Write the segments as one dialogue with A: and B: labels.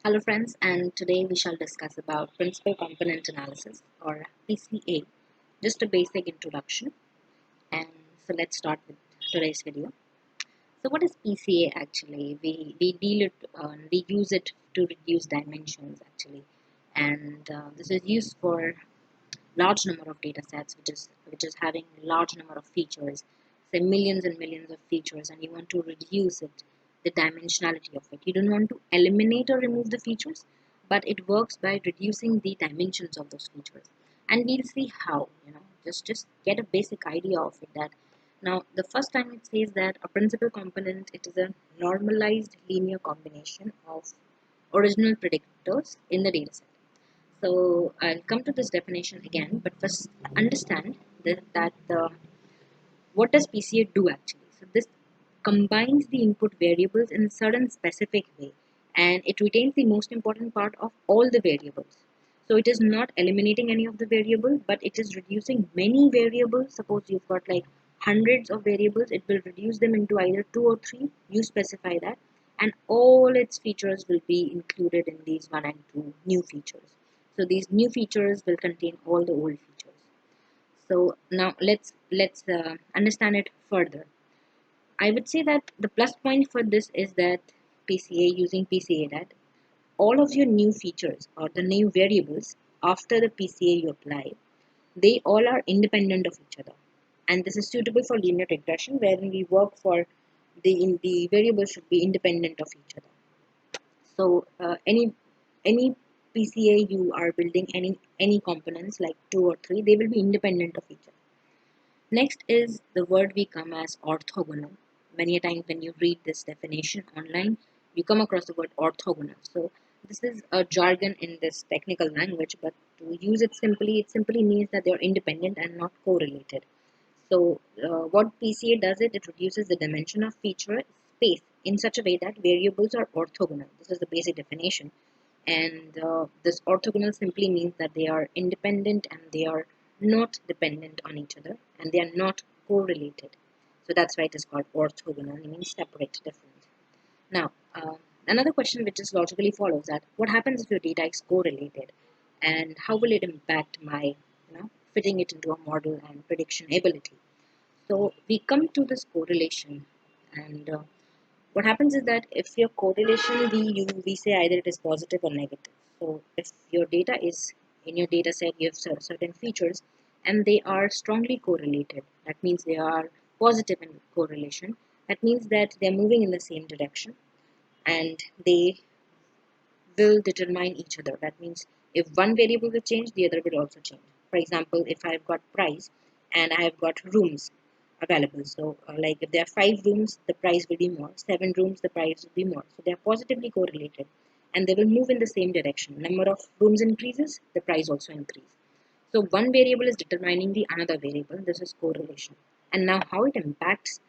A: Hello friends, and today we shall discuss about principal component analysis or PCA, just a basic introduction. And so let's start with today's video. So what is PCA actually? We deal it, we use it to reduce dimensions actually, and this is used for large number of data sets, which is having large number of features, say millions and millions of features, and you want to reduce it, the dimensionality of it. You don't want to eliminate or remove the features, but it works by reducing the dimensions of those features. And we'll see how, just get a basic idea of it. That now the first time it says that a principal component, it is a normalized linear combination of original predictors in the dataset. So I'll come to this definition again, but first understand that what does PCA do actually? So this combines the input variables in a certain specific way, and it retains the most important part of all the variables. So it is not eliminating any of the variable, but it is reducing many variables. Suppose you've got like hundreds of variables, it will reduce them into either two or three. You specify that, and all its features will be included in these one and two new features. So these new features will contain all the old features. So now let's understand it further. I would say that the plus point for this is that using PCA, that all of your new features or the new variables after the PCA you apply, they all are independent of each other. And this is suitable for linear regression, wherein we work for the variables should be independent of each other. So any PCA you are building, any components like two or three, they will be independent of each other. Next is the word we come as orthogonal. Many a time when you read this definition online, you come across the word orthogonal. So this is a jargon in this technical language, but to use it simply means that they are independent and not correlated. So what PCA does it reduces the dimension of feature space in such a way that variables are orthogonal. This is the basic definition. And this orthogonal simply means that they are independent and they are not dependent on each other, and they are not correlated. So that's why it is called orthogonal. It means separate, different. Now, another question which just logically follows that what happens if your data is correlated, and how will it impact my fitting it into a model and prediction ability? So we come to this correlation, and what happens is that if your correlation we say either it is positive or negative. So if your data is in your data set, you have certain features and they are strongly correlated, that means they are positive in correlation. That means that they're moving in the same direction and they will determine each other. That means if one variable will change, the other will also change. For example, if I've got price and I have got rooms available, so like if there are 5 rooms, the price will be more. 7 rooms, the price will be more. So they are positively correlated and they will move in the same direction. Number of rooms increases, the price also increases. So one variable is determining the another variable. This is correlation. And now how it impacts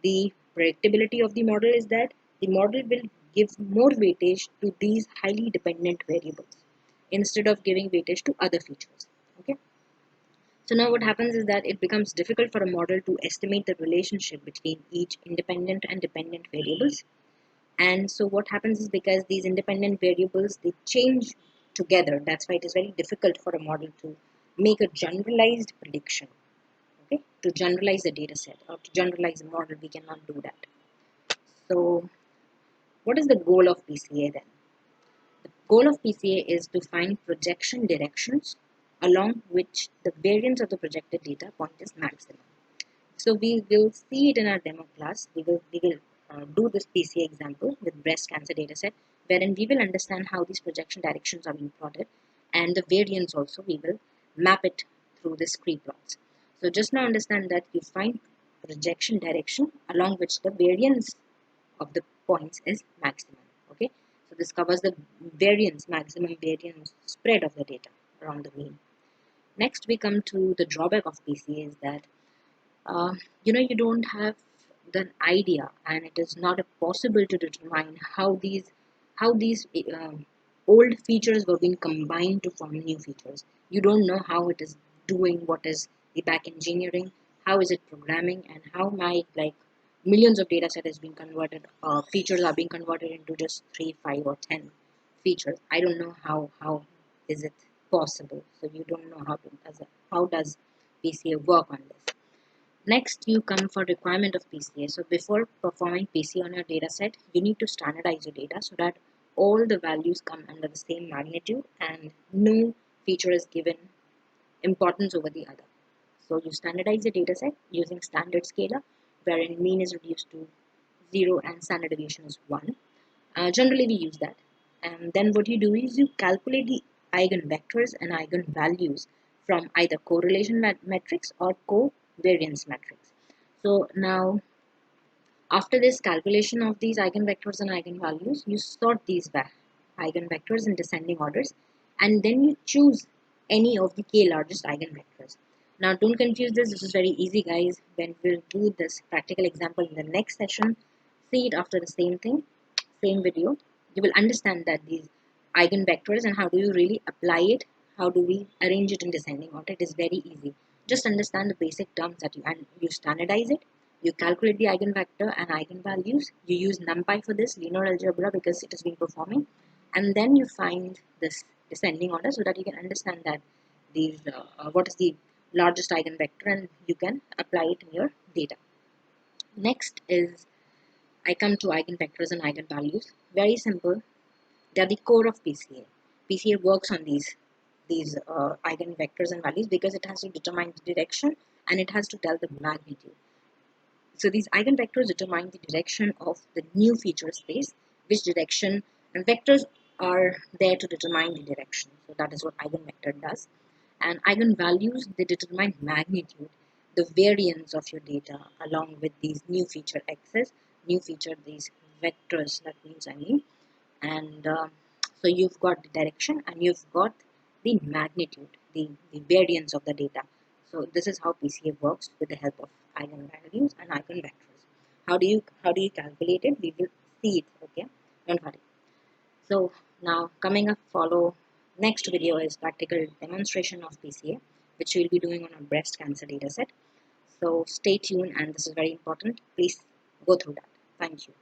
A: the predictability of the model is that the model will give more weightage to these highly dependent variables instead of giving weightage to other features. Okay. So now what happens is that it becomes difficult for a model to estimate the relationship between each independent and dependent variables. And so what happens is because these independent variables, they change together, that's why it is very difficult for a model to make a generalized prediction. Okay, to generalize the data set or to generalize the model, we cannot do that. So what is the goal of PCA then? The goal of PCA is to find projection directions along which the variance of the projected data point is maximum. So we will see it in our demo class. We will do this PCA example with breast cancer dataset, wherein we will understand how these projection directions are being plotted, and the variance also we will map it through the scree plots. So just now understand that you find projection direction along which the variance of the points is maximum. Okay, so this covers the maximum variance spread of the data around the mean. Next, we come to the drawback of PCA is that you don't have the idea, and it is not possible to determine how these old features were being combined to form new features. You don't know how it is doing, what is the back engineering, how is it programming, and how my like millions of data set is being converted, features are being converted into just 3, 5, or 10 features. I don't know how is it possible. So you don't know how does PCA work on this. Next, you come for requirement of PCA. So before performing PCA on your data set, you need to standardize your data so that all the values come under the same magnitude and no feature is given importance over the other. So you standardize the data set using standard scalar, wherein mean is reduced to 0 and standard deviation is 1. Generally, we use that. And then what you do is you calculate the eigenvectors and eigenvalues from either correlation matrix or covariance matrix. So now, after this calculation of these eigenvectors and eigenvalues, you sort these eigenvectors in descending orders, and then you choose any of the k largest eigenvectors. Now, don't confuse this. This is very easy, guys. When we'll do this practical example in the next session, see it after the same video, you will understand that these eigenvectors and how do you really apply it, how do we arrange it in descending order. It is very easy. Just understand the basic terms that you standardize it, you calculate the eigenvector and eigenvalues, you use NumPy for this, linear algebra, because it has been performing, and then you find this descending order so that you can understand that these what is the largest eigenvector and you can apply it in your data. Next is I come to eigenvectors and eigenvalues. Very simple. They are the core of PCA. PCA works on these eigenvectors and values because it has to determine the direction and it has to tell the magnitude. So these eigenvectors determine the direction of the new feature space, which direction, and vectors are there to determine the direction. So that is what eigenvector does. And eigenvalues, they determine magnitude, the variance of your data along with these new feature x's, new feature these vectors, that means and so you've got the direction and you've got the magnitude, the variance of the data. So this is how PCA works with the help of eigenvalues and eigenvectors. How do you calculate it? We will see it. Okay, don't worry. So now coming up, follow next video is practical demonstration of PCA, which we'll be doing on a breast cancer dataset. So stay tuned, and this is very important. Please go through that. Thank you.